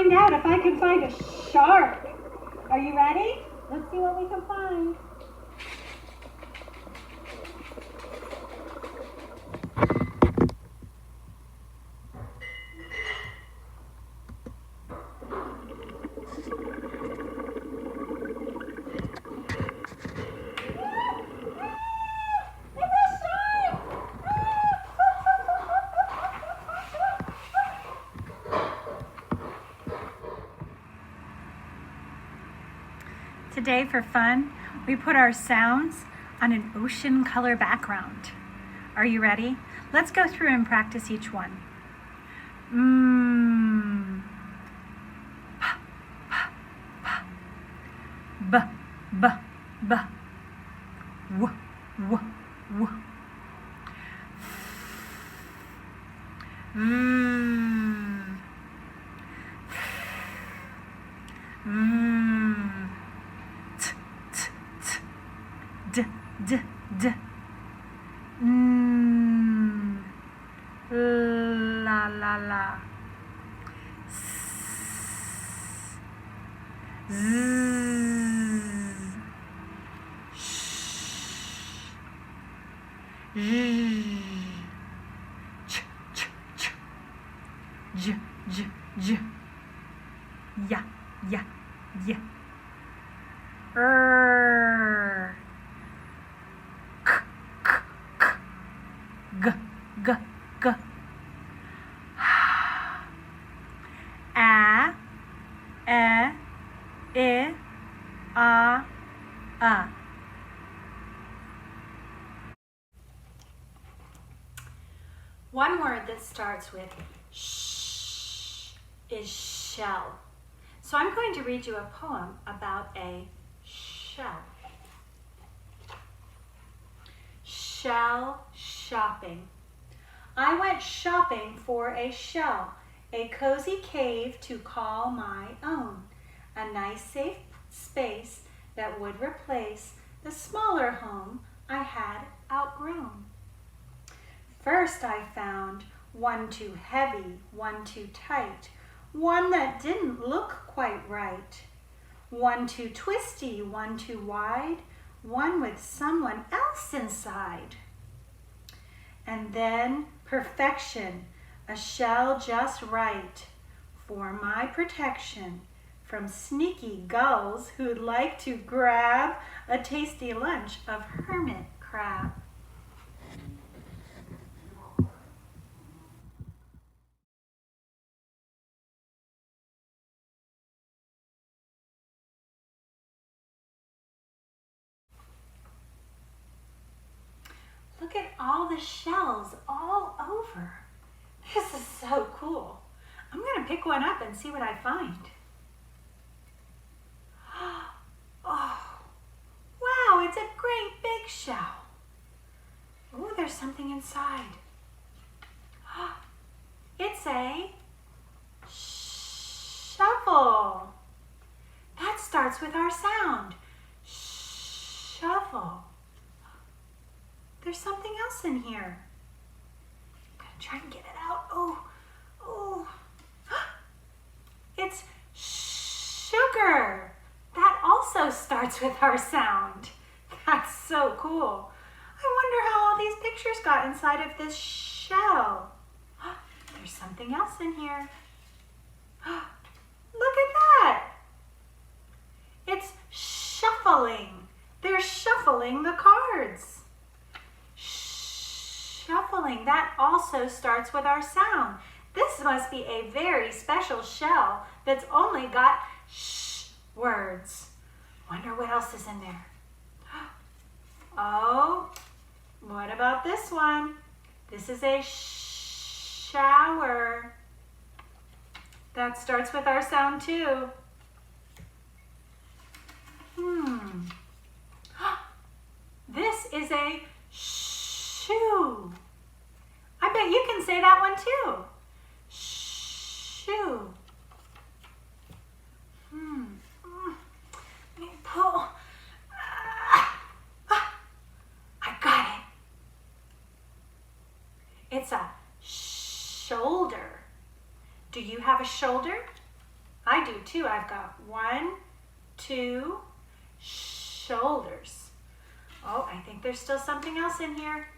find out if I can find a shark. Are you ready? Let's see what we can find. Today for fun, we put our sounds on an ocean color background. Are you ready? Let's go through and practice each one. B, b, b. W, w, w. D, d, d. La, la, la. Z, sh, ch, ch, ch. J, j, j. Ya, ya, ya. G, g, g. A, e, I, a. One word that starts with sh is shell. So I'm going to read you a poem about a shell. Shell shopping. I went shopping for a shell, a cozy cave to call my own, a nice safe space that would replace the smaller home I had outgrown. First I found one too heavy, one too tight, one that didn't look quite right, one too twisty, one too wide, one with someone else inside. And then perfection, a shell just right for my protection from sneaky gulls who'd like to grab a tasty lunch of hermit crab. Look at all the shells all over. This is so cool. I'm going to pick one up and see what I find. Oh, wow, it's a great big shell. Oh, there's something inside. It's a shovel. That starts with our sound. Shovel. There's something else in here. I'm gonna try and get it out. Oh. It's sugar. That also starts with our sound. That's so cool. I wonder how all these pictures got inside of this shell. There's something else in here. Look at that. It's shuffling. They're shuffling the cards. Shuffling, that also starts with our sound. This must be a very special shell that's only got sh words. Wonder what else is in there. Oh, what about this one? This is a shower. That starts with our sound too. This is a shoe. I bet you can say that one too. Shoe. Let me pull. I got it. It's a shoulder. Do you have a shoulder? I do too. I've got 1, 2 shoulders. Oh, I think there's still something else in here.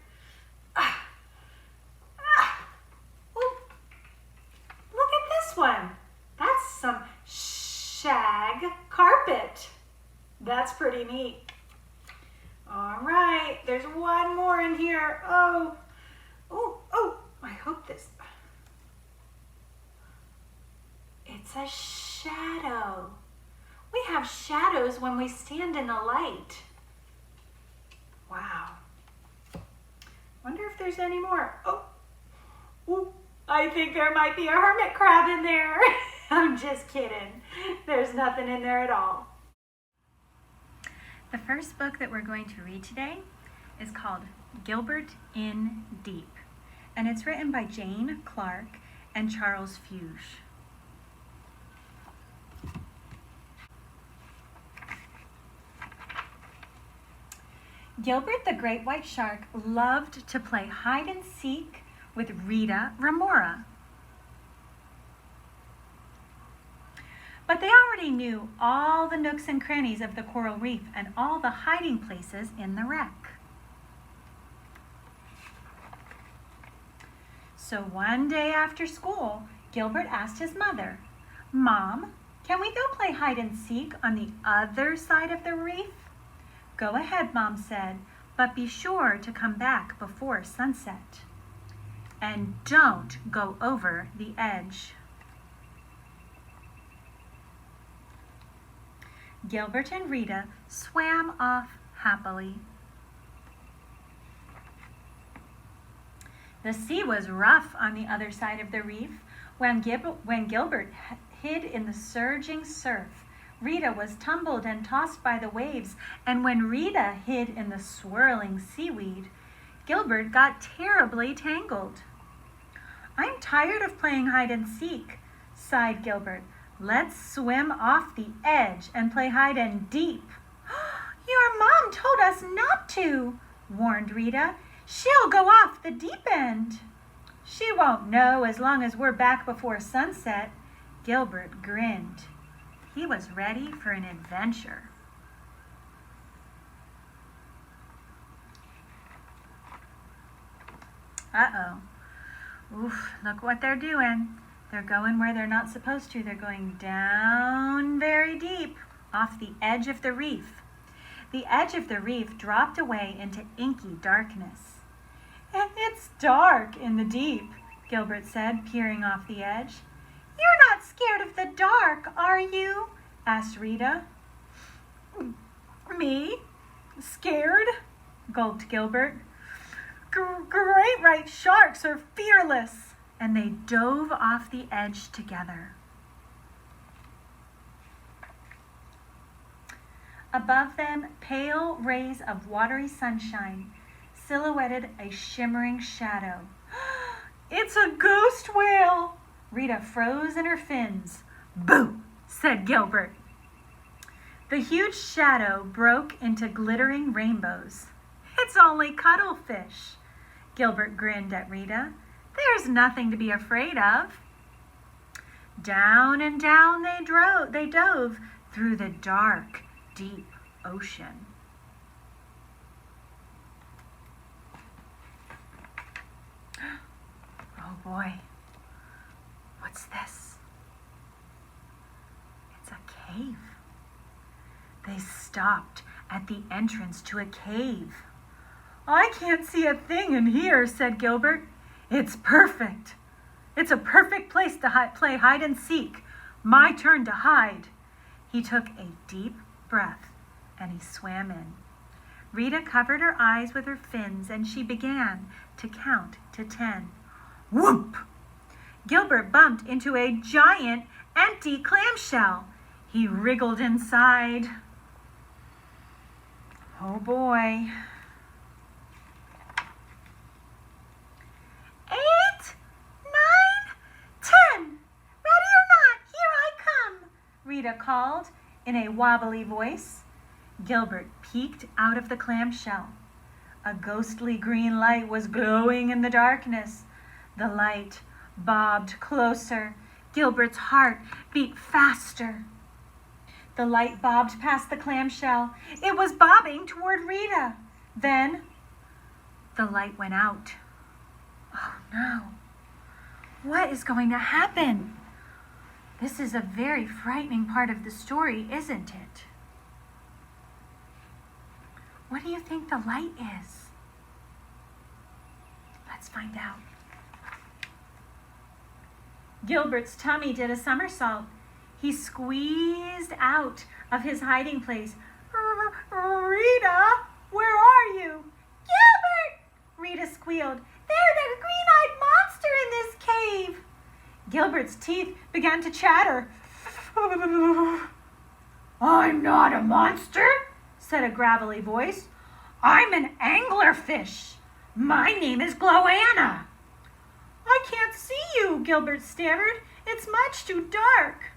Ooh. Look at this one. That's some shag carpet. That's pretty neat. All right, there's one more in here. Oh, I hope this. It's a shadow. We have shadows when we stand in the light. Wow. Wonder if there's any more. Oh, I think there might be a hermit crab in there. I'm just kidding. There's nothing in there at all. The first book that we're going to read today is called Gilbert in Deep, and it's written by Jane Clark and Charles Fuge. Gilbert the great white shark loved to play hide and seek with Rita Remora. But they already knew all the nooks and crannies of the coral reef and all the hiding places in the wreck. So one day after school, Gilbert asked his mother, "Mom, can we go play hide and seek on the other side of the reef?" "Go ahead," Mom said, "but be sure to come back before sunset. And don't go over the edge." Gilbert and Rita swam off happily. The sea was rough on the other side of the reef. When Gilbert hid in the surging surf, Rita was tumbled and tossed by the waves, and when Rita hid in the swirling seaweed, Gilbert got terribly tangled. "I'm tired of playing hide and seek," sighed Gilbert. "Let's swim off the edge and play hide and deep." "Your mom told us not to," warned Rita. "She'll go off the deep end." "She won't know as long as we're back before sunset." Gilbert grinned. He was ready for an adventure. Uh-oh. Oof, look what they're doing. They're going where they're not supposed to. They're going down very deep off the edge of the reef. The edge of the reef dropped away into inky darkness. "It's dark in the deep," Gilbert said, peering off the edge. "You're not scared of the dark, are you?" asked Rita. "Me? Scared?" gulped Gilbert. "Great white sharks are fearless." And they dove off the edge together. Above them, pale rays of watery sunshine silhouetted a shimmering shadow. "It's a ghost whale!" Rita froze in her fins. "Boo!" said Gilbert. The huge shadow broke into glittering rainbows. "It's only cuttlefish." Gilbert grinned at Rita. "There's nothing to be afraid of." Down and down they dove through the dark, deep ocean. Oh boy, what's this? It's a cave. They stopped at the entrance to a cave. "I can't see a thing in here," said Gilbert. "It's perfect. It's a perfect place to play hide and seek. My turn to hide." He took a deep breath and he swam in. Rita covered her eyes with her fins and she began to count to 10. Whoop! Gilbert bumped into a giant empty clamshell. He wriggled inside. Oh boy. 8, 9, 10. Ready or not, here I come, Rita called in a wobbly voice. Gilbert peeked out of the clamshell. A ghostly green light was glowing in the darkness. The light bobbed closer. Gilbert's heart beat faster. The light bobbed past the clamshell. It was bobbing toward Rita. Then the light went out. Oh no. What is going to happen? This is a very frightening part of the story, isn't it? What do you think the light is? Let's find out. Gilbert's tummy did a somersault. He squeezed out of his hiding place. Rita, where are you? Gilbert, Rita squealed. There's a green-eyed monster in this cave. Gilbert's teeth began to chatter. I'm not a monster, said a gravelly voice. I'm an anglerfish. My name is Gloanna. I can't see you, Gilbert stammered. It's much too dark.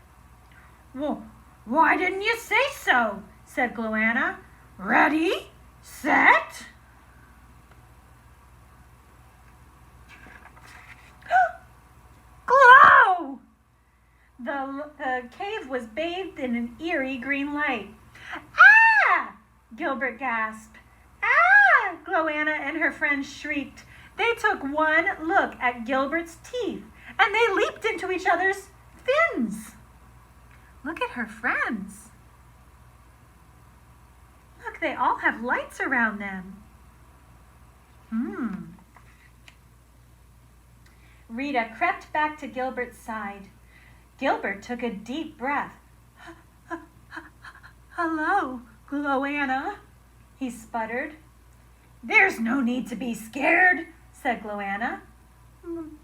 Well, why didn't you say so? Said Gloanna. Ready, set. Glow! The cave was bathed in an eerie green light. Ah! Gilbert gasped. Ah! Gloanna and her friends shrieked. They took one look at Gilbert's teeth, and they leaped into each other's fins. Look at her friends. Look, they all have lights around them. Rita crept back to Gilbert's side. Gilbert took a deep breath. Hello, Gloanna, he sputtered. There's no need to be scared, said Gloanna.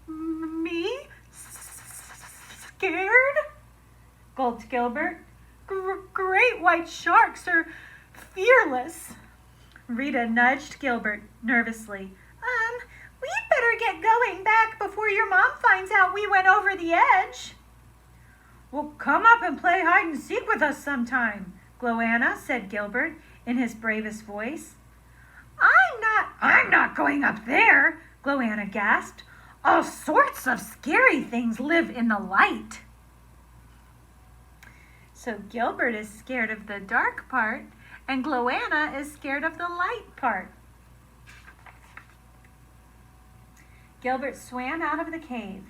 Me? Scared? Gulped Gilbert. Great white sharks are fearless. Rita nudged Gilbert nervously. We'd better get going back before your mom finds out we went over the edge. Well, come up and play hide and seek with us sometime, Gloanna, said Gilbert in his bravest voice. I'm not going up there, Gloanna gasped. All sorts of scary things live in the light. So Gilbert is scared of the dark part, and Gloanna is scared of the light part. Gilbert swam out of the cave.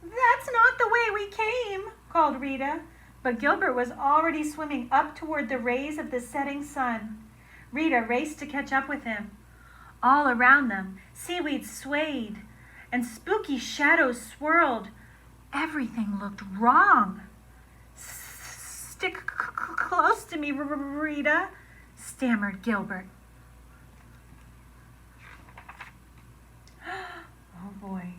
That's not the way we came, called Rita, but Gilbert was already swimming up toward the rays of the setting sun. Rita raced to catch up with him. All around them, seaweed swayed and spooky shadows swirled. Everything looked wrong. Stick close to me, Rita, stammered Gilbert. Oh boy.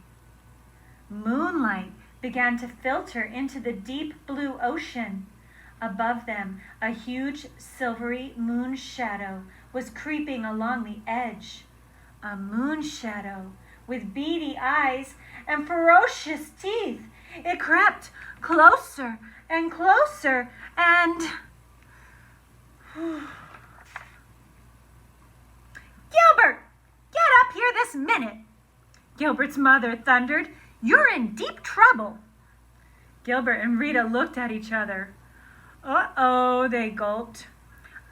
Moonlight began to filter into the deep blue ocean. Above them, a huge silvery moon shadow was creeping along the edge. A moon shadow with beady eyes and ferocious teeth. It crept closer and closer and... Gilbert, get up here this minute, Gilbert's mother thundered. You're in deep trouble. Gilbert and Rita looked at each other. Uh-oh, they gulped.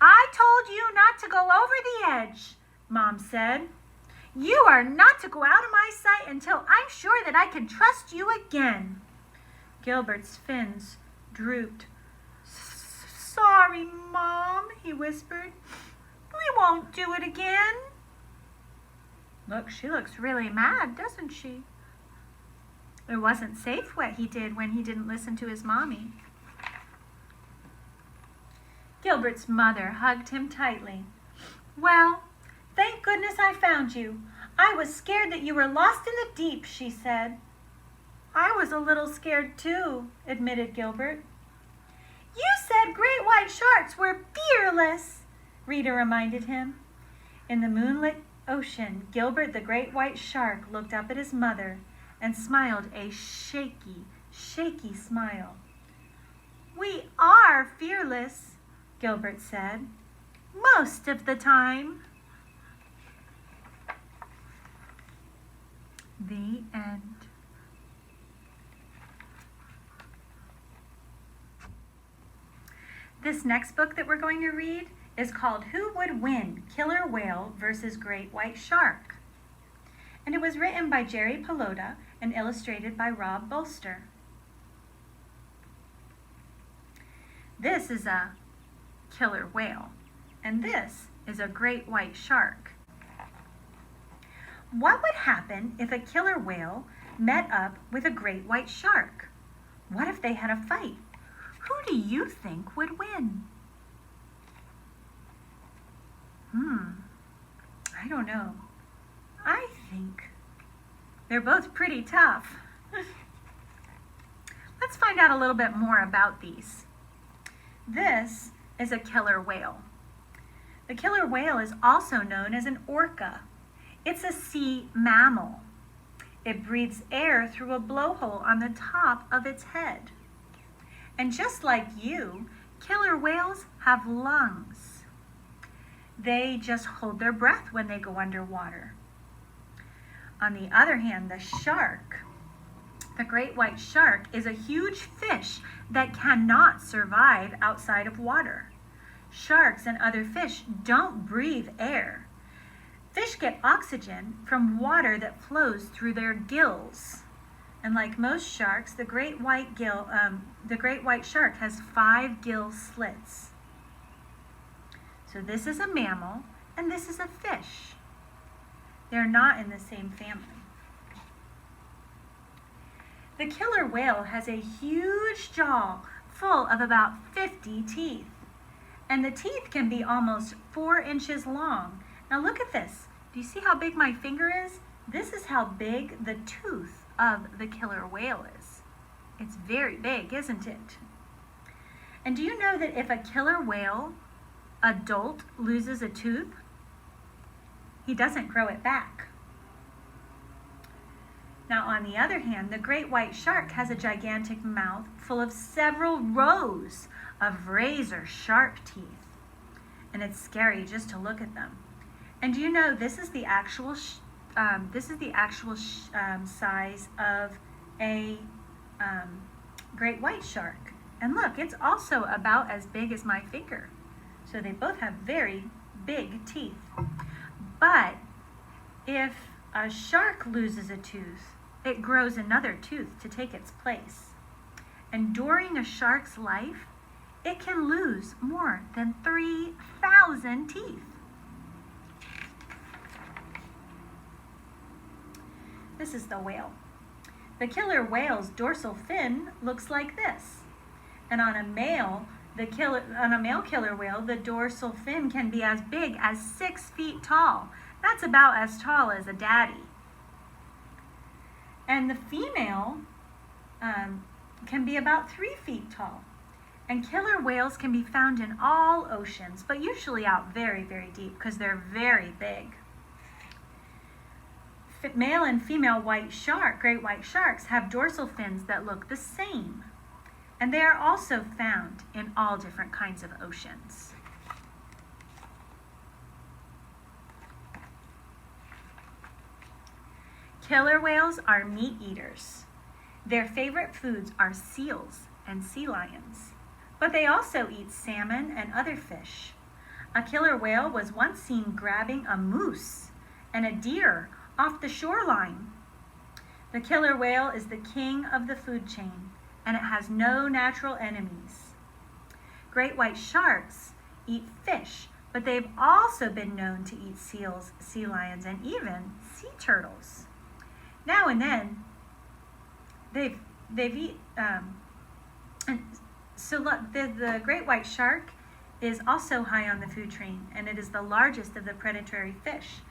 I told you not to go over the edge, Mom said. You are not to go out of my sight until I'm sure that I can trust you again. Gilbert's fins drooped. Sorry, Mom, he whispered. We won't do it again. Look, she looks really mad, doesn't she? It wasn't safe what he did when he didn't listen to his mommy. Gilbert's mother hugged him tightly. Well, thank goodness I found you. I was scared that you were lost in the deep, she said. I was a little scared too, admitted Gilbert. You said great white sharks were fearless, Rita reminded him. In the moonlit ocean, Gilbert the great white shark looked up at his mother and smiled a shaky, shaky smile. We are fearless, Gilbert said, most of the time. The end. This next book that we're going to read is called Who Would Win? Killer Whale versus Great White Shark. And it was written by Jerry Pelota and illustrated by Rob Bolster. This is a killer whale, and this is a great white shark. What would happen if a killer whale met up with a great white shark? What if they had a fight? Who do you think would win? I don't know. I think they're both pretty tough. Let's find out a little bit more about these. This is a killer whale. The killer whale is also known as an orca. It's a sea mammal. It breathes air through a blowhole on the top of its head. And just like you, killer whales have lungs. They just hold their breath when they go underwater. On the other hand, the shark, the great white shark, is a huge fish that cannot survive outside of water. Sharks and other fish don't breathe air. Fish get oxygen from water that flows through their gills. And like most sharks, the great white shark has 5 gill slits. So this is a mammal and this is a fish. They're not in the same family. The killer whale has a huge jaw full of about 50 teeth. And the teeth can be almost 4 inches long. Now look at this. Do you see how big my finger is? This is how big the tooth of the killer whale is. It's very big, isn't it? And do you know that if a killer whale adult loses a tooth, he doesn't grow it back? Now, on the other hand, the great white shark has a gigantic mouth full of several rows of razor-sharp teeth. And it's scary just to look at them. And do you know this is the actual size of a great white shark. And look, it's also about as big as my finger. So they both have very big teeth. But if a shark loses a tooth, it grows another tooth to take its place. And during a shark's life, it can lose more than 3,000 teeth. This is the whale. The killer whale's dorsal fin looks like this. And on a male killer whale, the dorsal fin can be as big as 6 feet tall. That's about as tall as a daddy. And the female can be about 3 feet tall. And killer whales can be found in all oceans, but usually out very, very deep because they're very big. Male and female great white sharks have dorsal fins that look the same. And they are also found in all different kinds of oceans. Killer whales are meat eaters. Their favorite foods are seals and sea lions. But they also eat salmon and other fish. A killer whale was once seen grabbing a moose and a deer off the shoreline. The killer whale is the king of the food chain, and it has no natural enemies. Great white sharks eat fish, but they've also been known to eat seals, sea lions, and even sea turtles. Now and then, they've eaten. So look, the great white shark is also high on the food chain, and it is the largest of the predatory fish.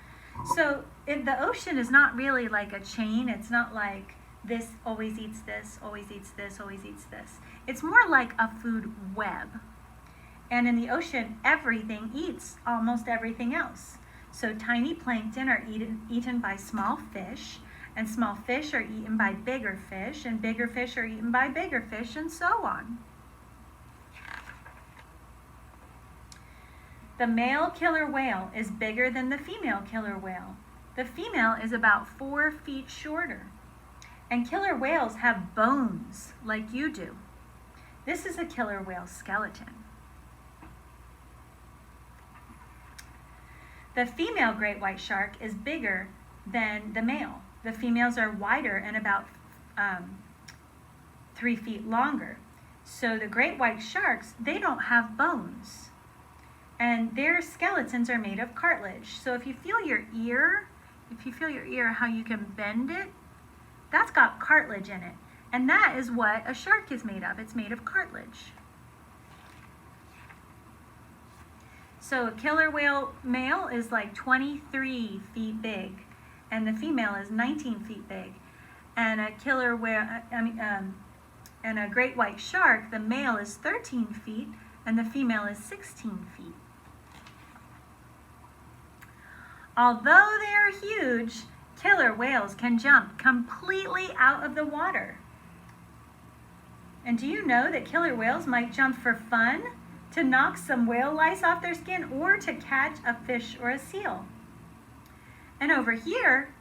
So the ocean is not really like a chain. It's not like this always eats this, always eats this, always eats this. It's more like a food web. And in the ocean, everything eats almost everything else. So tiny plankton are eaten by small fish, and small fish are eaten by bigger fish, and bigger fish are eaten by bigger fish, and so on. The male killer whale is bigger than the female killer whale. The female is about 4 feet shorter. And killer whales have bones like you do. This is a killer whale skeleton. The female great white shark is bigger than the male. The females are wider and about 3 feet longer. So the great white sharks, they don't have bones. And their skeletons are made of cartilage. So if you feel your ear, how you can bend it, that's got cartilage in it. And that is what a shark is made of. It's made of cartilage. So a killer whale male is like 23 feet big, and the female is 19 feet big. And a killer whale, and a great white shark, the male is 13 feet, and the female is 16 feet. Although they are huge, killer whales can jump completely out of the water. And do you know that killer whales might jump for fun, to knock some whale lice off their skin, or to catch a fish or a seal? And over here,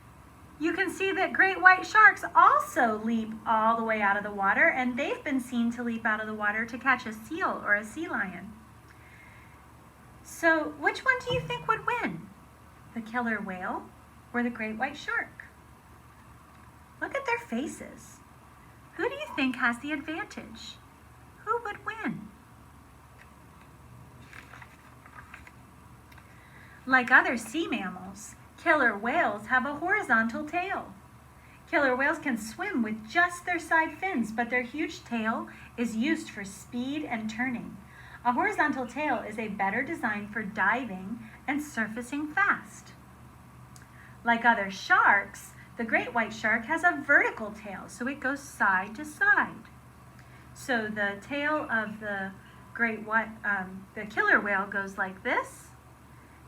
you can see that great white sharks also leap all the way out of the water, and they've been seen to leap out of the water to catch a seal or a sea lion. So which one do you think would win? The killer whale or the great white shark? Look at their faces. Who do you think has the advantage? Who would win? Like other sea mammals, killer whales have a horizontal tail. Killer whales can swim with just their side fins, but their huge tail is used for speed and turning. A horizontal tail is a better design for diving and surfacing fast. Like other sharks, the great white shark has a vertical tail, so it goes side to side. So the tail of the the killer whale goes like this,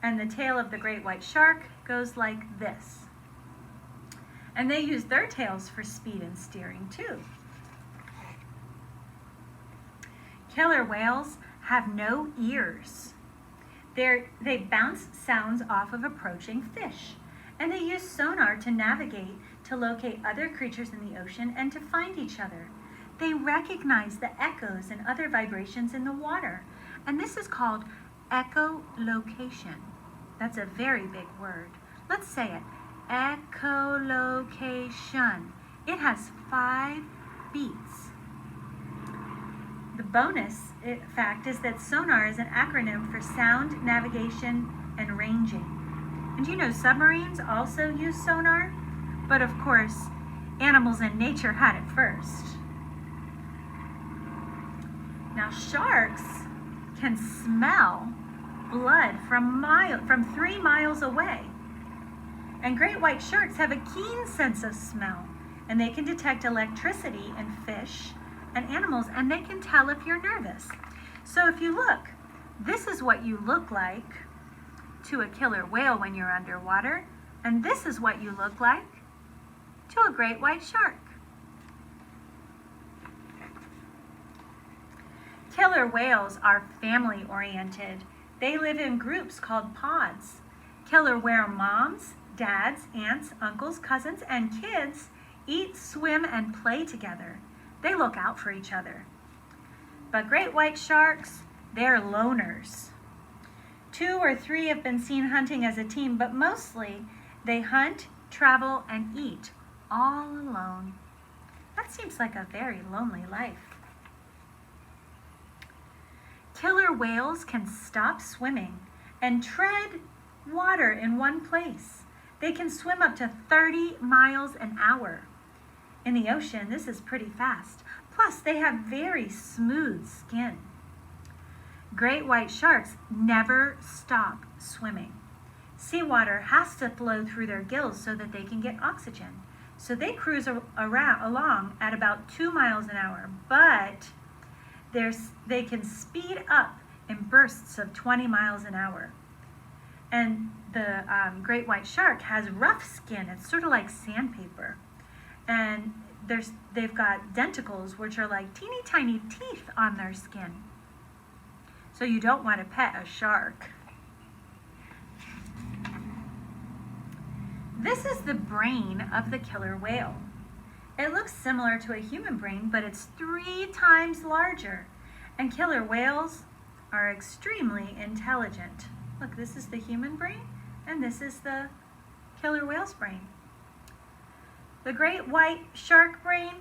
and the tail of the great white shark goes like this. And they use their tails for speed and steering too. Killer whales have no ears. They bounce sounds off of approaching fish, and they use sonar to navigate, to locate other creatures in the ocean, and to find each other. They recognize the echoes and other vibrations in the water, and this is called echolocation. That's a very big word. Let's say it. Echolocation. It has 5 beats. The bonus fact is that sonar is an acronym for sound, navigation, and ranging. And you know, submarines also use sonar, but of course, animals in nature had it first. Now, sharks can smell blood from 3 miles away. And great white sharks have a keen sense of smell, and they can detect electricity in fish and animals, and they can tell if you're nervous. So if you look, this is what you look like to a killer whale when you're underwater, and this is what you look like to a great white shark. Killer whales are family-oriented. They live in groups called pods. Killer whale moms, dads, aunts, uncles, cousins, and kids eat, swim, and play together. They look out for each other. But great white sharks, they're loners. 2 or 3 have been seen hunting as a team, but mostly they hunt, travel, and eat all alone. That seems like a very lonely life. Killer whales can stop swimming and tread water in one place. They can swim up to 30 miles an hour. In the ocean, this is pretty fast. Plus, they have very smooth skin. Great white sharks never stop swimming. Seawater has to flow through their gills so that they can get oxygen. So they cruise along at about 2 miles an hour, but they can speed up in bursts of 20 miles an hour. And the great white shark has rough skin. It's sort of like sandpaper. And they've got denticles, which are like teeny tiny teeth on their skin. So you don't want to pet a shark. This is the brain of the killer whale. It looks similar to a human brain, but it's 3 times larger. And killer whales are extremely intelligent. Look, this is the human brain, and this is the killer whale's brain. The great white shark brain,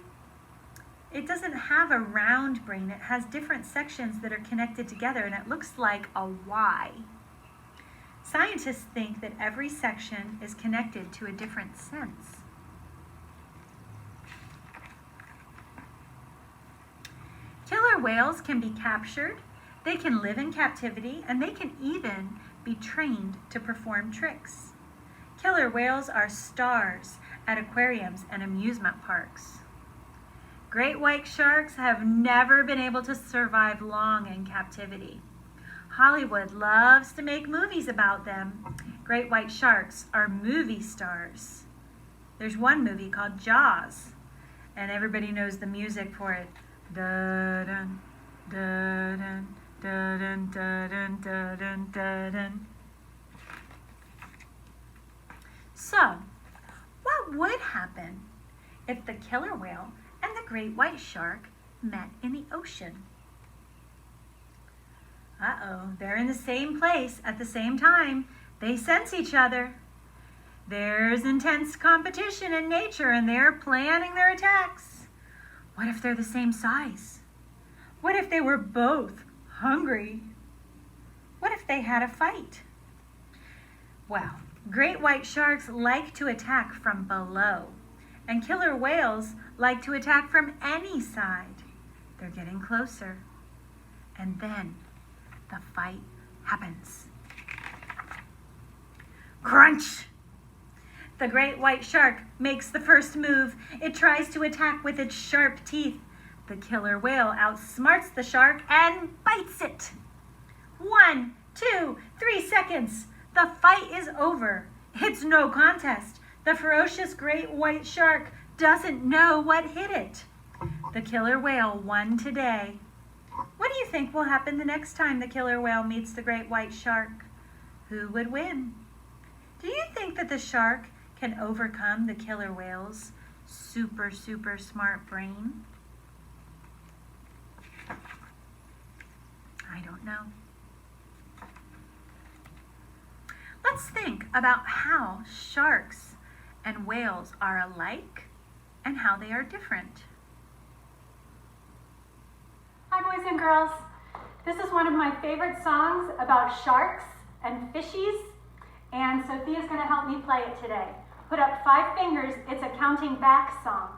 it doesn't have a round brain. It has different sections that are connected together, and it looks like a Y. Scientists think that every section is connected to a different sense. Killer whales can be captured, they can live in captivity, and they can even be trained to perform tricks. Killer whales are stars at aquariums and amusement parks. Great white sharks have never been able to survive long in captivity. Hollywood loves to make movies about them. Great white sharks are movie stars. There's one movie called Jaws, and everybody knows the music for it. Da-dun, da-dun, da-dun, da-dun, da-dun, da-dun. So, what would happen if the killer whale and the great white shark met in the ocean? Uh-oh, they're in the same place at the same time. They sense each other. There's intense competition in nature, and they're planning their attacks. What if they're the same size? What if they were both hungry? What if they had a fight? Well, great white sharks like to attack from below, and killer whales like to attack from any side. They're getting closer, and then the fight happens. Crunch! The great white shark makes the first move. It tries to attack with its sharp teeth. The killer whale outsmarts the shark and bites it. 1, 2, 3 seconds. The fight is over. It's no contest. The ferocious great white shark doesn't know what hit it. The killer whale won today. What do you think will happen the next time the killer whale meets the great white shark? Who would win? Do you think that the shark can overcome the killer whale's super smart brain? I don't know. Let's think about how sharks and whales are alike and how they are different. Hi boys and girls. This is one of my favorite songs about sharks and fishies, and Sophia's going to help me play it today. Put up 5 fingers, it's a counting back song.